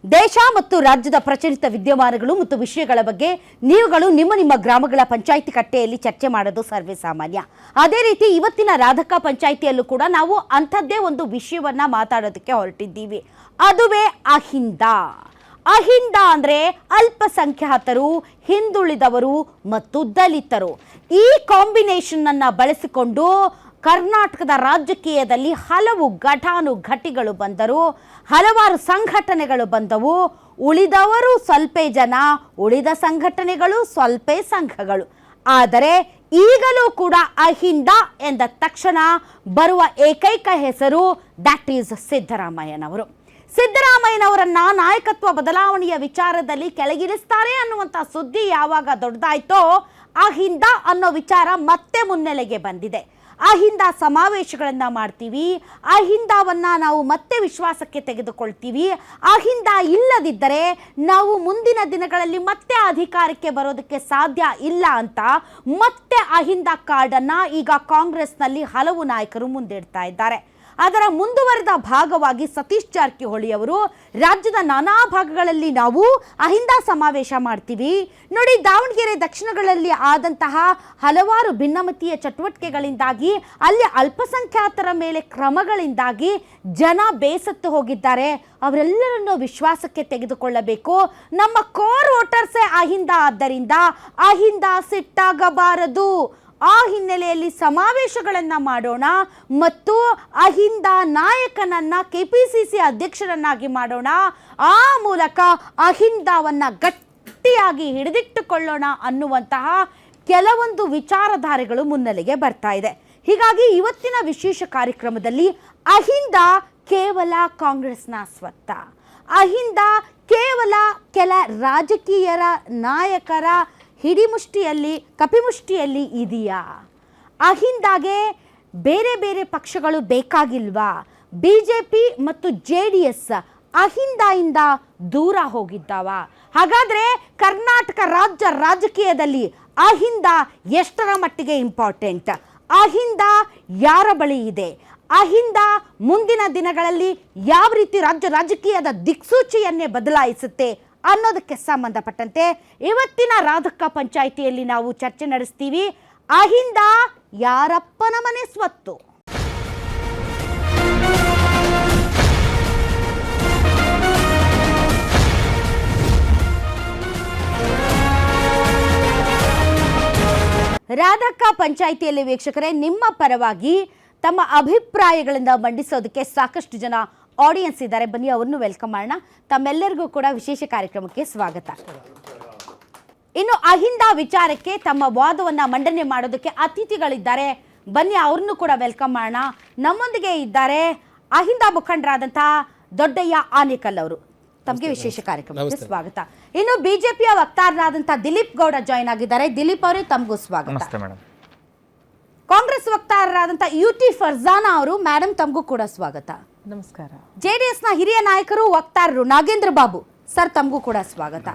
ದೇಶ ಮತ್ತು ರಾಜ್ಯದ ಪ್ರಚಲಿತ ವಿದ್ಯಮಾನಗಳು ಮತ್ತು ವಿಷಯಗಳ ಬಗ್ಗೆ ನೀವುಗಳು ನಿಮ್ಮ ಗ್ರಾಮಗಳ ಪಂಚಾಯಿತಿ ಕಟ್ಟೆಯಲ್ಲಿ ಚರ್ಚೆ ಮಾಡೋದು ಸರ್ವೇ ಸಾಮಾನ್ಯ. ಅದೇ ರೀತಿ ಇವತ್ತಿನ ರಾಧಕ ಪಂಚಾಯಿತಿಯಲ್ಲೂ ಕೂಡ ನಾವು ಅಂಥದ್ದೇ ಒಂದು ವಿಷಯವನ್ನ ಮಾತಾಡೋದಕ್ಕೆ ಹೊರಟಿದ್ದೀವಿ. ಅದುವೇ ಅಹಿಂದ. ಅಹಿಂದ ಅಂದರೆ ಅಲ್ಪಸಂಖ್ಯಾತರು, ಹಿಂದುಳಿದವರು ಮತ್ತು ದಲಿತರು. ಈ ಕಾಂಬಿನೇಷನ್ ಅನ್ನು ಬಳಸಿಕೊಂಡು ಕರ್ನಾಟಕದ ರಾಜಕೀಯದಲ್ಲಿ ಹಲವು ಘಟಾನುಘಟಿಗಳು ಬಂದರು, ಹಲವಾರು ಸಂಘಟನೆಗಳು ಬಂದವು. ಉಳಿದವರು ಸ್ವಲ್ಪ ಜನ, ಉಳಿದ ಸಂಘಟನೆಗಳು ಸ್ವಲ್ಪ ಸಂಘಗಳು. ಆದರೆ ಈಗಲೂ ಕೂಡ ಅಹಿಂದ ಎಂದ ತಕ್ಷಣ ಬರುವ ಏಕೈಕ ಹೆಸರು ದಟ್ ಈಸ್ ಸಿದ್ದರಾಮಯ್ಯನವರು. ಸಿದ್ದರಾಮಯ್ಯನವರನ್ನ ನಾಯಕತ್ವ ಬದಲಾವಣೆಯ ವಿಚಾರದಲ್ಲಿ ಕೆಳಗಿಳಿಸ್ತಾರೆ ಅನ್ನುವಂಥ ಸುದ್ದಿ ಯಾವಾಗ ದೊಡ್ಡದಾಯ್ತೋ ಅಹಿಂದ ಅನ್ನೋ ವಿಚಾರ ಮತ್ತೆ ಮುನ್ನೆಲೆಗೆ ಬಂದಿದೆ. ಅಹಿಂದ ಸಮಾವೇಶಗಳನ್ನು ಮಾಡ್ತೀವಿ, ಅಹಿಂದವನ್ನ ನಾವು ಮತ್ತೆ ವಿಶ್ವಾಸಕ್ಕೆ ತೆಗೆದುಕೊಳ್ತೀವಿ, ಅಹಿಂದ ಇಲ್ಲದಿದ್ದರೆ ನಾವು ಮುಂದಿನ ದಿನಗಳಲ್ಲಿ ಮತ್ತೆ ಅಧಿಕಾರಕ್ಕೆ ಬರೋದಕ್ಕೆ ಸಾಧ್ಯ ಇಲ್ಲ ಅಂತ ಮತ್ತೆ ಅಹಿಂದ ಕಾರ್ಡನ್ನು ಈಗ ಕಾಂಗ್ರೆಸ್ನಲ್ಲಿ ಹಲವು ನಾಯಕರು ಮುಂದಿಡ್ತಾ ಇದ್ದಾರೆ. ಅದರ ಮುಂದುವರೆದ ಭಾಗವಾಗಿ ಸತೀಶ್ ಜಾರಕಿಹೊಳಿ ಅವರು ರಾಜ್ಯದ ನಾನಾ ಭಾಗಗಳಲ್ಲಿ ನಾವು ಅಹಿಂದ ಸಮಾವೇಶ ಮಾಡ್ತೀವಿ ನೋಡಿ, ದಾವಣಗೆರೆ ದಕ್ಷಿಣಗಳಲ್ಲಿ ಆದಂತಹ ಹಲವಾರು ಭಿನ್ನಮತೀಯ ಚಟುವಟಿಕೆಗಳಿಂದಾಗಿ ಅಲ್ಲಿ ಅಲ್ಪಸಂಖ್ಯಾತರ ಮೇಲೆ ಕ್ರಮಗಳಿಂದಾಗಿ ಜನ ಬೇಸತ್ತು ಹೋಗಿದ್ದಾರೆ. ಅವರೆಲ್ಲರನ್ನು ವಿಶ್ವಾಸಕ್ಕೆ ತೆಗೆದುಕೊಳ್ಳಬೇಕು. ನಮ್ಮ ಕೋರ್ ವೋಟರ್ಸೇ ಅಹಿಂದ, ಆದ್ದರಿಂದ ಅಹಿಂದ ಸಿಟ್ಟಾಗಬಾರದು. ಆ ಹಿನ್ನೆಲೆಯಲ್ಲಿ ಸಮಾವೇಶಗಳನ್ನು ಮಾಡೋಣ ಮತ್ತು ಅಹಿಂದ ನಾಯಕನನ್ನ ಕೆಪಿಸಿಸಿ ಅಧ್ಯಕ್ಷರನ್ನಾಗಿ ಮಾಡೋಣ. ಆ ಮೂಲಕ ಅಹಿಂದವನ್ನ ಗಟ್ಟಿಯಾಗಿ ಹಿಡಿದಿಟ್ಟುಕೊಳ್ಳೋಣ ಅನ್ನುವಂತಹ ಕೆಲವೊಂದು ವಿಚಾರಧಾರೆಗಳು ಮುನ್ನೆಲೆಗೆ ಬರ್ತಾ ಇದೆ. ಹೀಗಾಗಿ ಇವತ್ತಿನ ವಿಶೇಷ ಕಾರ್ಯಕ್ರಮದಲ್ಲಿ ಅಹಿಂದ ಕೇವಲ ಕಾಂಗ್ರೆಸ್ನ ಸ್ವತ್ತ, ಅಹಿಂದ ಕೇವಲ ಕೆಲ ರಾಜಕೀಯರ ನಾಯಕರ ಹಿಡಿಮುಷ್ಟಿಯಲ್ಲಿ ಕಪಿಮುಷ್ಟಿಯಲ್ಲಿ ಇದೆಯಾ? ಅಹಿಂದಾಗೆ ಬೇರೆ ಬೇರೆ ಪಕ್ಷಗಳು ಬೇಕಾಗಿಲ್ವಾ? ಬಿಜೆಪಿ ಮತ್ತು JDS ಅಹಿಂದದಿಂದ ದೂರ ಹೋಗಿದ್ದಾವ? ಹಾಗಾದರೆ ಕರ್ನಾಟಕ ರಾಜ್ಯ ರಾಜಕೀಯದಲ್ಲಿ ಅಹಿಂದ ಎಷ್ಟರ ಮಟ್ಟಿಗೆ ಇಂಪಾರ್ಟೆಂಟ್? ಅಹಿಂದ ಯಾರ ಬಳಿ ಇದೆ? ಅಹಿಂದ ಮುಂದಿನ ದಿನಗಳಲ್ಲಿ ಯಾವ ರೀತಿ ರಾಜ್ಯ ರಾಜಕೀಯದ ದಿಕ್ಸೂಚಿಯನ್ನೇ ಬದಲಾಯಿಸುತ್ತೆ ಅನ್ನೋದಕ್ಕೆ ಸಂಬಂಧಪಟ್ಟಂತೆ ಇವತ್ತಿನ ರಾಧಕ ಪಂಚಾಯಿತಿಯಲ್ಲಿ ನಾವು ಚರ್ಚೆ ನಡೆಸ್ತೀವಿ. ಅಹಿಂದ ಯಾರಪ್ಪನ ಮನೆ ಸ್ವತ್ತು? ರಾಧಕ ಪಂಚಾಯಿತಿಯಲ್ಲಿ ವೀಕ್ಷಕರೇ, ನಿಮ್ಮ ಪರವಾಗಿ ತಮ್ಮ ಅಭಿಪ್ರಾಯಗಳಿಂದ ಮಂಡಿಸೋದಕ್ಕೆ ಸಾಕಷ್ಟು ಜನ ಆಡಿಯನ್ಸ್ ಇದ್ದಾರೆ. ಬನ್ನಿ, ಅವ್ರನ್ನು ವೆಲ್ಕಮ್ ಮಾಡೋಣ. ತಮ್ಮೆಲ್ಲರಿಗೂ ಕೂಡ ವಿಶೇಷ ಕಾರ್ಯಕ್ರಮಕ್ಕೆ ಸ್ವಾಗತ. ಇನ್ನು ಅಹಿಂದ ವಿಚಾರಕ್ಕೆ ತಮ್ಮ ವಾದವನ್ನು ಮಂಡನೆ ಮಾಡೋದಕ್ಕೆ ಅತಿಥಿಗಳಿದ್ದಾರೆ. ಬನ್ನಿ, ಅವ್ರನ್ನು ಕೂಡ ವೆಲ್ಕಮ್ ಮಾಡೋಣ. ನಮ್ಮೊಂದಿಗೆ ಇದ್ದಾರೆ ಅಹಿಂದ ಮುಖಂಡರಾದಂತಹ ದೊಡ್ಡಯ್ಯ ಆನೇಕಲ್ ಅವರು. ತಮಗೆ ವಿಶೇಷ ಕಾರ್ಯಕ್ರಮಕ್ಕೆ ಸ್ವಾಗತ. ಇನ್ನು ಬಿಜೆಪಿಯ ವಕ್ತಾರರಾದಂತಹ ದಿಲೀಪ್ ಗೌಡ ಜಾಯ್ನ್ ಆಗಿದ್ದಾರೆ. ದಿಲೀಪ್ ಅವರೇ, ತಮಗೂ ಸ್ವಾಗತ. ಕಾಂಗ್ರೆಸ್ ವಕ್ತಾರರಾದಂತಹ UT ಫರ್ಜಾನಾ ಅವರು, ಮೇಡಮ್ ತಮಗೂ ಕೂಡ ಸ್ವಾಗತ. ನಮಸ್ಕಾರ. JDSನ ಹಿರಿಯ ನಾಯಕರು ವಕ್ತಾರರು ನಾಗೇಂದ್ರ ಬಾಬು ಸರ್, ತಮಗೂ ಕೂಡ ಸ್ವಾಗತ.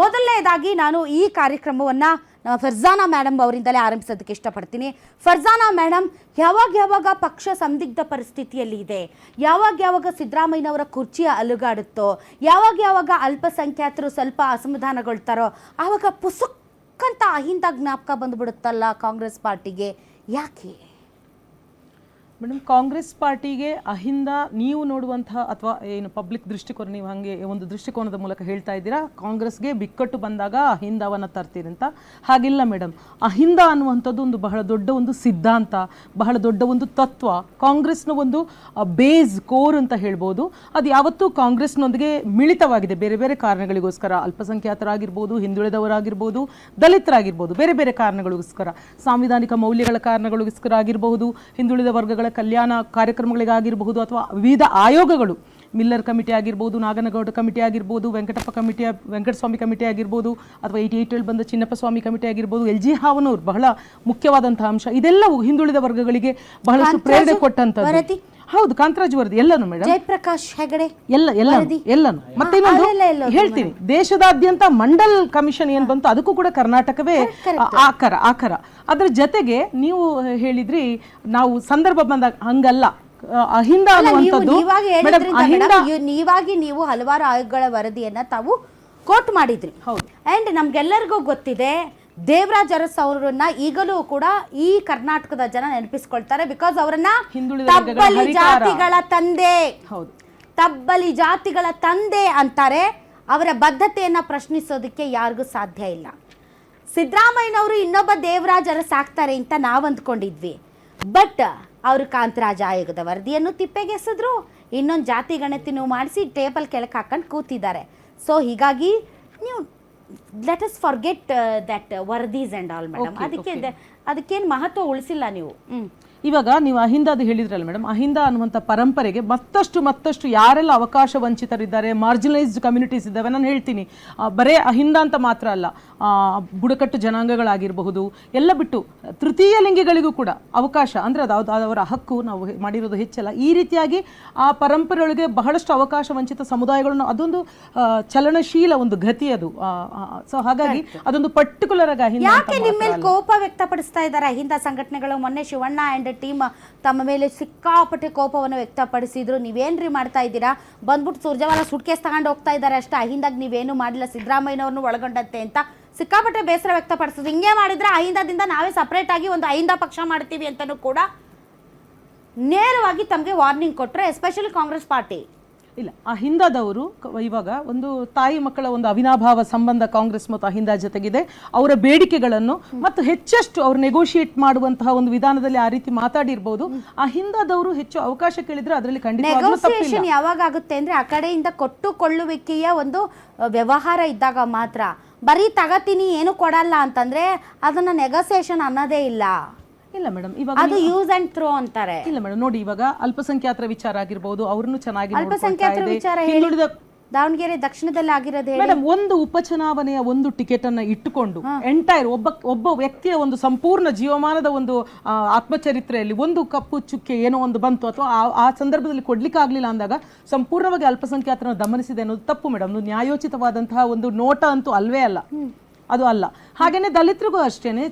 ಮೊದಲನೇದಾಗಿ ನಾನು ಈ ಕಾರ್ಯಕ್ರಮವನ್ನ ನಮ್ಮ ಫರ್ಜಾನಾ ಮೇಡಮ್ ಅವರಿಂದಲೇ ಆರಂಭಿಸೋದಕ್ಕೆ ಇಷ್ಟಪಡ್ತೀನಿ. ಫರ್ಜಾನಾ ಮೇಡಮ್, ಯಾವಾಗ ಪಕ್ಷ ಸಂದಿಗ್ಧ ಪರಿಸ್ಥಿತಿಯಲ್ಲಿ ಇದೆ, ಯಾವಾಗ ಸಿದ್ದರಾಮಯ್ಯನವರ ಕುರ್ಚಿಯ ಅಲುಗಾಡುತ್ತೋ, ಯಾವಾಗ ಅಲ್ಪಸಂಖ್ಯಾತರು ಸ್ವಲ್ಪ ಅಸಮಾಧಾನಗೊಳ್ತಾರೋ ಆವಾಗ ಪುಸುಕ್ಕಂತ ಅಹಿಂದ ಜ್ಞಾಪಕ ಬಂದುಬಿಡುತ್ತಲ್ಲ ಕಾಂಗ್ರೆಸ್ ಪಾರ್ಟಿಗೆ, ಯಾಕೆ? ಮೇಡಮ್, ಕಾಂಗ್ರೆಸ್ ಪಾರ್ಟಿಗೆ ಅಹಿಂದ ನೀವು ನೋಡುವಂತಹ ಅಥವಾ ಏನು ಪಬ್ಲಿಕ್ ದೃಷ್ಟಿಕೋನ, ನೀವು ಹಾಗೆ ಒಂದು ದೃಷ್ಟಿಕೋನದ ಮೂಲಕ ಹೇಳ್ತಾ ಇದ್ದೀರಾ ಕಾಂಗ್ರೆಸ್ಗೆ ಬಿಕ್ಕಟ್ಟು ಬಂದಾಗ ಅಹಿಂದವನ್ನು ತರ್ತೀರಿ ಅಂತ. ಹಾಗಿಲ್ಲ ಮೇಡಮ್, ಅಹಿಂದ ಅನ್ನುವಂಥದ್ದು ಒಂದು ಬಹಳ ದೊಡ್ಡ ಒಂದು ಸಿದ್ಧಾಂತ, ಬಹಳ ದೊಡ್ಡ ಒಂದು ತತ್ವ, ಕಾಂಗ್ರೆಸ್ನ ಒಂದು ಬೇಸ್ ಕೋರ್ ಅಂತ ಹೇಳ್ಬೋದು. ಅದು ಯಾವತ್ತೂ ಕಾಂಗ್ರೆಸ್ನೊಂದಿಗೆ ಮಿಳಿತವಾಗಿದೆ ಬೇರೆ ಬೇರೆ ಕಾರಣಗಳಿಗೋಸ್ಕರ. ಅಲ್ಪಸಂಖ್ಯಾತರಾಗಿರ್ಬೋದು, ಹಿಂದುಳಿದವರಾಗಿರ್ಬೋದು, ದಲಿತರಾಗಿರ್ಬೋದು, ಬೇರೆ ಬೇರೆ ಕಾರಣಗಳಿಗೋಸ್ಕರ, ಸಾಂವಿಧಾನಿಕ ಮೌಲ್ಯಗಳ ಕಾರಣಗಳಿಗೋಸ್ಕರ ಆಗಿರಬಹುದು, ಹಿಂದುಳಿದ ವರ್ಗಗಳ ಕಲ್ಯಾಣ ಕಾರ್ಯಕ್ರಮಗಳಿಗಾಗಿರಬಹುದು, ಅಥವಾ ವಿವಿಧ ಆಯೋಗಗಳು, ಮಿಲ್ಲರ್ ಕಮಿಟಿ ಆಗಿರ್ಬೋದು, ನಾಗನಗೌಡ ಕಮಿಟಿ ಆಗಿರ್ಬೋದು, ವೆಂಕಟಸ್ವಾಮಿ ಕಮಿಟಿ ಆಗಿರ್ಬೋದು, ಅಥವಾ 88 ಬಂದ ಚಿನ್ನಪ್ಪ ಸ್ವಾಮಿ ಕಮಿಟಿ ಆಗಿರ್ಬೋದು, LG ಹಾವನೂರು ಬಹಳ ಮುಖ್ಯವಾದಂತಹ ಅಂಶ. ಇದೆಲ್ಲವೂ ಹಿಂದುಳಿದ ವರ್ಗಗಳಿಗೆ ಬಹಳಷ್ಟು ಪ್ರೇರಣೆ ಕೊಟ್ಟಂತದ್ದು. ಹೌದು, ಕಾಂತರಾಜ್ ವರದಿ ಎಲ್ಲನೂ ಮೇಡಮ್, ಜಯಪ್ರಕಾಶ್ ಹೆಗಡೆ ಎಲ್ಲನೂ. ಮತ್ತೆ ಇನ್ನೊಂದು ಹೇಳ್ತೀನಿ, ದೇಶದಾದ್ಯಂತ ಮಂಡಲ್ ಕಮಿಷನ್ ಏನ್ ಬಂತು ಅದಕ್ಕೂ ಕೂಡ ಕರ್ನಾಟಕವೇ ಆಕರ. ಅದರ ಜೊತೆಗೆ ನೀವು ಹೇಳಿದ್ರಿ ನಾವು ಸಂದರ್ಭ ಬಂದಾಗ ಹಂಗಲ್ಲ, ಅಹಿಂದ ಅನ್ನುವಂಥದ್ದು ಮೇಡಮ್, ಅಹಿಂದ ನೀವು ಹಲವಾರು ಆಯೋಗಗಳ ವರದಿಯನ್ನ ತಾವು ಕೋಟ್ ಮಾಡಿದ್ರಿ. ಹೌದು. ಅಂಡ್ ನಮ್ಗೆಲ್ಲರಿಗೂ ಗೊತ್ತಿದೆ, ದೇವರಾಜ್ ಅರಸ್ ಅವರನ್ನ ಈಗಲೂ ಕೂಡ ಈ ಕರ್ನಾಟಕದ ಜನ ನೆನಪಿಸ್ಕೊಳ್ತಾರೆ. ಬಿಕಾಸ್ ಅವರನ್ನ ಹಿಂದುಳಿದ ತಬ್ಬಲಿ ಜಾತಿಗಳ ತಂದೆ, ಹೌದು, ತಬ್ಬಲಿ ಜಾತಿಗಳ ತಂದೆ ಅಂತಾರೆ. ಅವರ ಬದ್ಧತೆಯನ್ನ ಪ್ರಶ್ನಿಸೋದಕ್ಕೆ ಯಾರಿಗೂ ಸಾಧ್ಯ ಇಲ್ಲ. ಸಿದ್ದರಾಮಯ್ಯನವರು ಇನ್ನೊಬ್ಬ ದೇವರಾಜ್ ಅರಸ್ ಆಗ್ತಾರೆ ಅಂತ ನಾವು ಅಂದ್ಕೊಂಡಿದ್ವಿ. ಬಟ್ ಅವರು ಕಾಂತರಾಜ ಆಯೋಗದ ವರದಿಯನ್ನು ತಿಪ್ಪೆಗೆಸಿದ್ರು, ಇನ್ನೊಂದು ಜಾತಿ ಗಣತಿನೂ ಮಾಡಿಸಿ ಟೇಬಲ್ ಕೆಳಕ್ಕೆ ಹಾಕೊಂಡು ಕೂತಿದ್ದಾರೆ. ಸೊ ಹೀಗಾಗಿ ನೀವು ಲೆಟ್ ಅಸ್ ಫಾರ್ಗೆಟ್ ದಟ್ ವರದೀಸ್ ಅಂಡ್ ಆಲ್ ಮೇಡಮ್. ಅದಕ್ಕೇನು ಮಹತ್ವ ಉಳಿಸಿಲ್ಲ ನೀವು. ಇವಾಗ ನೀವು ಅಹಿಂದಾದು ಹೇಳಿದ್ರಲ್ಲ ಮೇಡಮ್, ಅಹಿಂದ ಅನ್ನುವಂಥ ಪರಂಪರೆಗೆ ಮತ್ತಷ್ಟು ಯಾರೆಲ್ಲ ಅವಕಾಶ ವಂಚಿತರಿದ್ದಾರೆ, ಮಾರ್ಜಿನಲೈಸ್ಡ್ ಕಮ್ಯುನಿಟೀಸ್ ಇದ್ದಾವೆ. ನಾನು ಹೇಳ್ತೀನಿ, ಬರೇ ಅಹಿಂದ ಅಂತ ಮಾತ್ರ ಅಲ್ಲ, ಬುಡಕಟ್ಟು ಜನಾಂಗಗಳಾಗಿರಬಹುದು, ಎಲ್ಲ ಬಿಟ್ಟು ತೃತೀಯ ಲಿಂಗಿಗಳಿಗೂ ಕೂಡ ಅವಕಾಶ, ಅಂದರೆ ಅದು ಅವರ ಹಕ್ಕು, ನಾವು ಮಾಡಿರೋದು ಹೆಚ್ಚಲ್ಲ. ಈ ರೀತಿಯಾಗಿ ಆ ಪರಂಪರೆಯೊಳಗೆ ಬಹಳಷ್ಟು ಅವಕಾಶ ವಂಚಿತ ಸಮುದಾಯಗಳನ್ನು, ಅದೊಂದು ಚಲನಶೀಲ ಒಂದು ಗತಿ ಅದು. ಸೊ ಹಾಗಾಗಿ ಅದೊಂದು ಪರ್ಟಿಕ್ಯುಲರ್ ಆಗಿ ಅಹಿಂದ. ಯಾಕೆ ನಿಮ್ಮ ಮೇಲೆ ಕೋಪ ವ್ಯಕ್ತಪಡಿಸ್ತಾ ಇದ್ದಾರೆ ಅಹಿಂದ ಸಂಘಟನೆಗಳು? ಮೊನ್ನೆ ಶಿವಣ್ಣ ಅಂಡ್ ಟೀಮ್ ತಮ್ಮ ಮೇಲೆ ಸಿಕ್ಕಾಪಟ್ಟೆ ಕೋಪವನ್ನು ವ್ಯಕ್ತಪಡಿಸಿದ್ರು. ನೀವೇನ್ರಿ ಮಾಡ್ತಾ ಇದ್ದೀರಾ, ಬಂದ್ಬಿಟ್ಟು ಸುರ್ಜೇವಾಲಾ ಸುಟ್ಕೇಸ್ ತಗೊಂಡು ಹೋಗ್ತಾ ಇದ್ದಾರೆ ಅಷ್ಟೇ, ಅಹಿಂದಾಗ ನೀವೇನು ಮಾಡಿಲ್ಲ ಸಿದ್ದರಾಮಯ್ಯನವ್ರನ್ನು ಒಳಗೊಂಡಂತೆ ಅಂತ ಸಿಕ್ಕಾಪಟ್ಟೆ ಬೇಸರ ವ್ಯಕ್ತಪಡಿಸಿದ್ರು. ಹಿಂಗೆ ಮಾಡಿದ್ರೆ ಅಹಿಂದದಿಂದ ನಾವೇ ಸಪ್ರೇಟ್ ಆಗಿ ಒಂದು ಅಹಿಂದ ಪಕ್ಷ ಮಾಡ್ತೀವಿ ಅಂತಲೂ ಕೂಡ ನೇರವಾಗಿ ತಮಗೆ ವಾರ್ನಿಂಗ್ ಕೊಟ್ಟರೆ, ಎಸ್ಪೆಷಲಿ ಕಾಂಗ್ರೆಸ್ ಪಾರ್ಟಿ. ಇಲ್ಲ, ಅಹಿಂದದವರು ಇವಾಗ ಒಂದು ತಾಯಿ ಮಕ್ಕಳ ಒಂದು ಅವಿನಾಭಾವ ಸಂಬಂಧ ಕಾಂಗ್ರೆಸ್ ಮತ್ತು ಅಹಿಂದ ಜೊತೆಗಿದೆ. ಅವರ ಬೇಡಿಕೆಗಳನ್ನು ಮತ್ತು ಹೆಚ್ಚಷ್ಟು ಅವರು ನೆಗೋಷಿಯೇಟ್ ಮಾಡುವಂತಹ ಒಂದು ವಿಧಾನದಲ್ಲಿ ಆ ರೀತಿ ಮಾತಾಡಿರ್ಬೋದು. ಅಹಿಂದದವರು ಹೆಚ್ಚು ಅವಕಾಶ ಕೇಳಿದ್ರೆ ಅದರಲ್ಲಿ ನೆಗೋಸಿಯೇಷನ್ ಯಾವಾಗ ಆಗುತ್ತೆ ಅಂದ್ರೆ ಆ ಕಡೆಯಿಂದ ಕೊಟ್ಟುಕೊಳ್ಳುವಿಕೆಯ ಒಂದು ವ್ಯವಹಾರ ಇದ್ದಾಗ ಮಾತ್ರ. ಬರೀ ತಗತೀನಿ ಏನು ಕೊಡಲ್ಲ ಅಂತಂದ್ರೆ ಅದನ್ನ ನೆಗೋಸಿಯೇಷನ್ ಅನ್ನೋದೇ ಇಲ್ಲ. ಇಲ್ಲ ಮೇಡಮ್, ಇವಾಗ ಅದು ಯೂಸ್ ಅಂಡ್ ಥ್ರೋ ಅಂತಾರೆ. ಇಲ್ಲ ಮೇಡಮ್, ನೋಡಿ ಇವಾಗ ಅಲ್ಪಸಂಖ್ಯಾತರ ವಿಚಾರ ಆಗಿರ್ಬೋದು, ಅವ್ರನ್ನು ಚೆನ್ನಾಗಿ ಅಲ್ಪಸಂಖ್ಯಾತರ ವಿಚಾರ ಹೇಳಿ. ದಾವಣಗೆರೆ ದಕ್ಷಿಣದಲ್ಲಿ ಆಗಿರೋದು ಮೇಡಮ್, ಒಂದು ಉಪಚುನಾವಣೆಯ ಒಂದು ಟಿಕೆಟ್ ಅನ್ನ ಇಟ್ಟುಕೊಂಡು ಎಂಟೈರ್ ಒಬ್ಬ ವ್ಯಕ್ತಿಯ ಒಂದು ಸಂಪೂರ್ಣ ಜೀವಮಾನದ ಒಂದು ಆತ್ಮಚರಿತ್ರೆಯಲ್ಲಿ ಒಂದು ಕಪ್ಪು ಚುಕ್ಕೆ ಏನೋ ಒಂದು ಬಂತು ಅಥವಾ ಆ ಸಂದರ್ಭದಲ್ಲಿ ಕೊಡ್ಲಿಕ್ಕೆ ಆಗ್ಲಿಲ್ಲ ಅಂದಾಗ ಸಂಪೂರ್ಣವಾಗಿ ಅಲ್ಪಸಂಖ್ಯಾತರನ್ನು ದಮನಿಸಿದೆ ಅನ್ನೋದು ತಪ್ಪು ಮೇಡಮ್. ನ್ಯಾಯೋಚಿತವಾದಂತಹ ಒಂದು ನೋಟ ಅಂತೂ ಅಲ್ವೇ ಅಲ್ಲ, ಅದು ಅಲ್ಲ. ಹಾಗೇನೆ ದಲಿತರಿಗೂ ಅಷ್ಟೇನೆ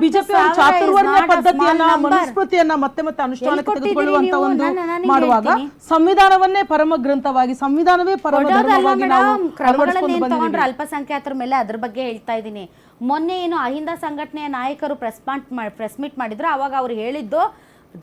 ಬಿಜೆಪಿ ಚಾತುರ್ವರ್ಣ ಪದ್ಧತಿಯನ್ನ, ಮನುಸ್ಮೃತಿಯನ್ನ ಮತ್ತೆ ಅನುಷ್ಠಾನಕ್ಕೆ ತೆಗೆದುಕೊಳ್ಳುವಂತ ಒಂದು ಮಾಡುವಾಗ ಸಂವಿಧಾನವನ್ನೇ ಪರಮ ಗ್ರಂಥವಾಗಿ, ಸಂವಿಧಾನವೇ ಪರಮ ಧರ್ಮವಾಗಿ ನಾವು ಅಳವಡಿಸಿಕೊಂಡು ಬಂದಿದ್ದೀವಿ. ಅಲ್ಪಸಂಖ್ಯಾತರ ಮೇಲೆ ಅದ್ರ ಬಗ್ಗೆ ಹೇಳ್ತಾ ಇದ್ದೀನಿ. ಮೊನ್ನೆ ಏನು ಅಹಿಂದ ಸಂಘಟನೆಯ ನಾಯಕರು ಪ್ರೆಸ್ ಮೀಟ್ ಮಾಡಿದ್ರು, ಅವಾಗ ಅವ್ರು ಹೇಳಿದ್ದು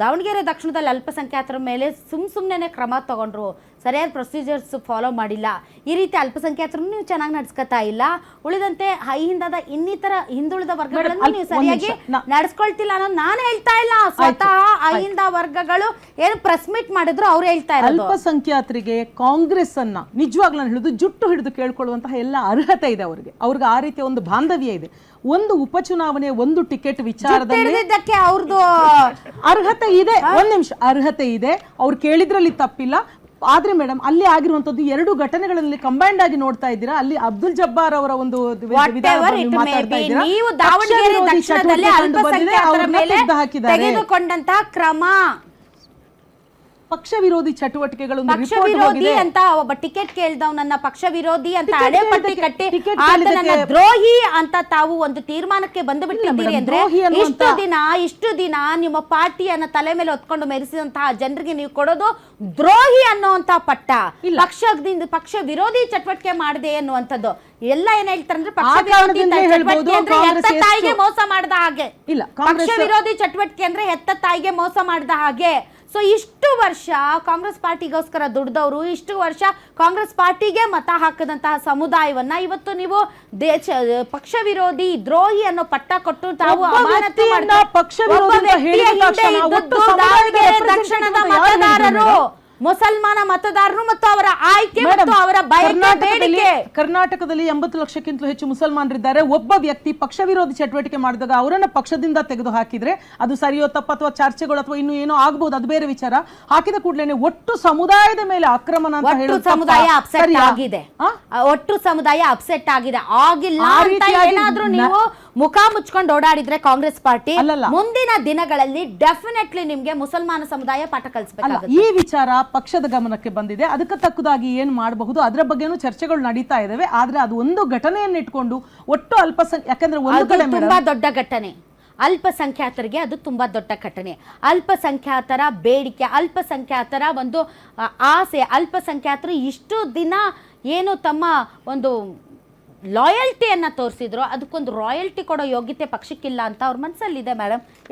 ದಾವಣಗೆರೆ ದಕ್ಷಿಣದಲ್ಲಿ ಅಲ್ಪಸಂಖ್ಯಾತರ ಮೇಲೆ ಸುಮ್ಮನೆ ಕ್ರಮ ತಗೊಂಡ್ರು, ಸರಿಯಾದ ಪ್ರೊಸೀಜರ್ಸ್ ಫಾಲೋ ಮಾಡಿಲ್ಲ, ಈ ರೀತಿ ಅಲ್ಪಸಂಖ್ಯಾತರನ್ನು ನೀವು ಚೆನ್ನಾಗಿ ನಡ್ಸ್ಕೊತಾ ಇಲ್ಲ, ಉಳಿದಂತೆ ಅಹಿಂದದ ಇನ್ನಿತರ ಹಿಂದುಳಿದ ವರ್ಗಗಳನ್ನು ನೀವು ಸರಿಯಾಗಿ ನಡ್ಸ್ಕೊಳ್ತಿಲ್ಲ ಅನ್ನೋದು ನಾನು ಹೇಳ್ತಾ ಇಲ್ಲ. ಸ್ವತಃ ಅಹಿಂದ ವರ್ಗಗಳು ಏನು ಪ್ರೆಸ್ ಮೀಟ್ ಮಾಡಿದ್ರು ಅವ್ರು ಹೇಳ್ತಾ ಇರೋದು. ಅಲ್ಪಸಂಖ್ಯಾತರಿಗೆ ಕಾಂಗ್ರೆಸ್ ಅನ್ನ ನಿಜವಾಗ್ಲೂ ನಾನು ಹಿಡಿದು ಜುಟ್ಟು ಹಿಡಿದು ಕೇಳ್ಕೊಳ್ಳುವಂತಹ ಎಲ್ಲ ಅರ್ಹತೆ ಇದೆ ಅವ್ರಿಗೆ ಆ ರೀತಿಯ ಒಂದು ಬಾಂಧವ್ಯ ಇದೆ. ಒಂದು ಉಪಚುನಾವಣೆ ಒಂದು ಟಿಕೆಟ್ ವಿಚಾರದಲ್ಲಿ ಅವ್ರದ್ದು ಅರ್ಹತೆ ಇದೆ. ಒಂದ್ ನಿಮಿಷ, ಅರ್ಹತೆ ಇದೆ, ಅವ್ರು ಕೇಳಿದ್ರಲ್ಲಿ ತಪ್ಪಿಲ್ಲ. ಆದ್ರೆ ಮೇಡಮ್, ಅಲ್ಲಿ ಆಗಿರುವಂತದ್ದು ಎರಡು ಘಟನೆಗಳಲ್ಲಿ ಕಂಬೈಂಡ್ ಆಗಿ ನೋಡ್ತಾ ಇದ್ದೀರಾ. ಅಲ್ಲಿ ಅಬ್ದುಲ್ ಜಬ್ಬಾರ್ ಅವರ ಒಂದು ತೆಗೆದುಕೊಂಡಂತಹ ಕ್ರಮ ಪಕ್ಷ ವಿರೋಧಿ ಚಟುವಟಿಕೆಗಳು, ಪಕ್ಷ ವಿರೋಧಿ ಅಂತ ಒಬ್ಬ ಟಿಕೆಟ್ ಕೇಳ್ದವನನ್ನ ಪಕ್ಷ ವಿರೋಧಿ ಅಂತ ಹಣೆಪಟ್ಟಿ ಕಟ್ಟಿ ಆತನನ್ನ ದ್ರೋಹಿ ಅಂತ ತಾವು ಒಂದು ತೀರ್ಮಾನಕ್ಕೆ ಬಂದು ಬಿಟ್ಟಿದ್ದೀರಿ ಅಂದ್ರೆ, ಇಷ್ಟು ದಿನ ನಿಮ್ಮ ಪಾರ್ಟಿಯನ್ನ ತಲೆ ಮೇಲೆ ಹೊತ್ಕೊಂಡು ಮೆರೆಸಿದಂತಹ ಜನರಿಗೆ ನೀವು ಕೊಡೋದು ದ್ರೋಹಿ ಅನ್ನುವಂತ ಪಟ್ಟ. ಪಕ್ಷ ವಿರೋಧಿ ಚಟುವಟಿಕೆ ಮಾಡಿದೆ ಅನ್ನುವಂಥದ್ದು ಎಲ್ಲ ಏನ್ ಹೇಳ್ತಾರೆ ಅಂದ್ರೆ, ಪಕ್ಷ ವಿರೋಧಿ ಚಟುವಟಿಕೆ ಅಂದ್ರೆ ಹೆತ್ತ ತಾಯಿಗೆ ಮೋಸ ಮಾಡಿದ ಹಾಗೆ. ಇಲ್ಲ, ಪಕ್ಷ ವಿರೋಧಿ ಚಟುವಟಿಕೆ ಅಂದ್ರೆ ಹೆತ್ತ ತಾಯಿಗೆ ಮೋಸ ಮಾಡಿದ ಹಾಗೆ. ಸೊ ಇಷ್ಟು ವರ್ಷ ಕಾಂಗ್ರೆಸ್ ಪಾರ್ಟಿಗೋಸ್ಕರ ದುಡ್ದವರು, ಇಷ್ಟು ವರ್ಷ ಕಾಂಗ್ರೆಸ್ ಪಾರ್ಟಿಗೆ ಮತ ಹಾಕದಂತಹ ಸಮುದಾಯವನ್ನ ಇವತ್ತು ನೀವು ಪಕ್ಷ ವಿರೋಧಿ ದ್ರೋಹಿ ಅನ್ನೋ ಪಟ್ಟ ಕೊಟ್ಟು ತಾವು ಅಮಾನತು ದಕ್ಷಿಣದ ಮತದಾರರು, ಮುಸಲ್ಮಾನ ಮತದಾರರು ಮತ್ತು ಅವರ ಆಯ್ಕೆ ಮತ್ತು ಅವರ ಬೇಡಿಕೆ. ಕರ್ನಾಟಕದಲ್ಲಿ 80 ಲಕ್ಷಕ್ಕಿಂತಲೂ ಹೆಚ್ಚು ಮುಸಲ್ಮಾನರಿದ್ದಾರೆ. ಒಬ್ಬ ವ್ಯಕ್ತಿ ಪಕ್ಷ ವಿರೋಧಿ ಚಟುವಟಿಕೆ ಮಾಡಿದಾಗ ಅವರನ್ನ ಪಕ್ಷದಿಂದ ತೆಗೆದು ಹಾಕಿದ್ರೆ ಅದು ಸರಿಯೋ ತಪ್ಪ ಅಥವಾ ಚರ್ಚೆಗಳು ಅಥವಾ ಇನ್ನು ಏನೋ ಆಗ್ಬಹುದು, ಅದು ಬೇರೆ ವಿಚಾರ. ಹಾಕಿದ ಕೂಡಲೇ ಒಟ್ಟು ಸಮುದಾಯದ ಮೇಲೆ ಆಕ್ರಮಣ ಅಂತ ಹೇಳೋದು ಸಮುದಾಯ ಅಪ್ಸೆಟ್ ಆಗಿದೆ. ಒಟ್ಟು ಸಮುದಾಯ ಅಪ್ಸೆಟ್ ಆಗಿದೆ. ಆಗಿಲ್ಲ ಅಂತ ಏನಾದ್ರೂ ನೀವು ಮುಖ ಮುಚ್ಕೊಂಡು ಓಡಾಡಿದ್ರೆ ಕಾಂಗ್ರೆಸ್ ಪಾರ್ಟಿ ಮುಂದಿನ ದಿನಗಳಲ್ಲಿ ಡೆಫಿನೆಟ್ಲಿ ನಿಮ್ಗೆ ಮುಸಲ್ಮಾನ ಸಮುದಾಯ ಪಾಠ ಕಲಿಸಬೇಕಾಗುತ್ತೆ. ಈ ವಿಚಾರ ಪಕ್ಷದ ಗಮನಕ್ಕೆ ಬಂದಿದೆ. ಅದಕ್ಕೆ ತಕ್ಕದಾಗಿ ಏನ್ ಮಾಡಬಹುದು ಅದರ ಬಗ್ಗೆನೂ ಚರ್ಚೆಗಳು ನಡೀತಾ ಇದಾವೆ. ಆದ್ರೆ ಅದು ಒಂದು ಘಟನೆಯನ್ನು ಇಟ್ಕೊಂಡು ಒಟ್ಟು ಯಾಕಂದ್ರೆ ಒಂದು ಕಡೆ ತುಂಬಾ ದೊಡ್ಡ ಘಟನೆ, ಅಲ್ಪಸಂಖ್ಯಾತರಿಗೆ ಅದು ತುಂಬ ದೊಡ್ಡ ಘಟನೆ. ಅಲ್ಪಸಂಖ್ಯಾತರ ಬೇಡಿಕೆ, ಅಲ್ಪಸಂಖ್ಯಾತರ ಒಂದು ಆಸೆ, ಅಲ್ಪಸಂಖ್ಯಾತರು ಇಷ್ಟು ದಿನ ಏನು ತಮ್ಮ ಒಂದು ಲಾಯಲ್ಟಿಯನ್ನು ತೋರಿಸಿದ್ರು, ಅದಕ್ಕೊಂದು ರಾಯಲ್ಟಿ ಕೊಡೋ ಯೋಗ್ಯತೆ ಪಕ್ಷಕ್ಕಿಲ್ಲ ಅಂತ ಅವ್ರ ಮನಸ್ಸಲ್ಲಿದೆ ಮೇಡಮ್.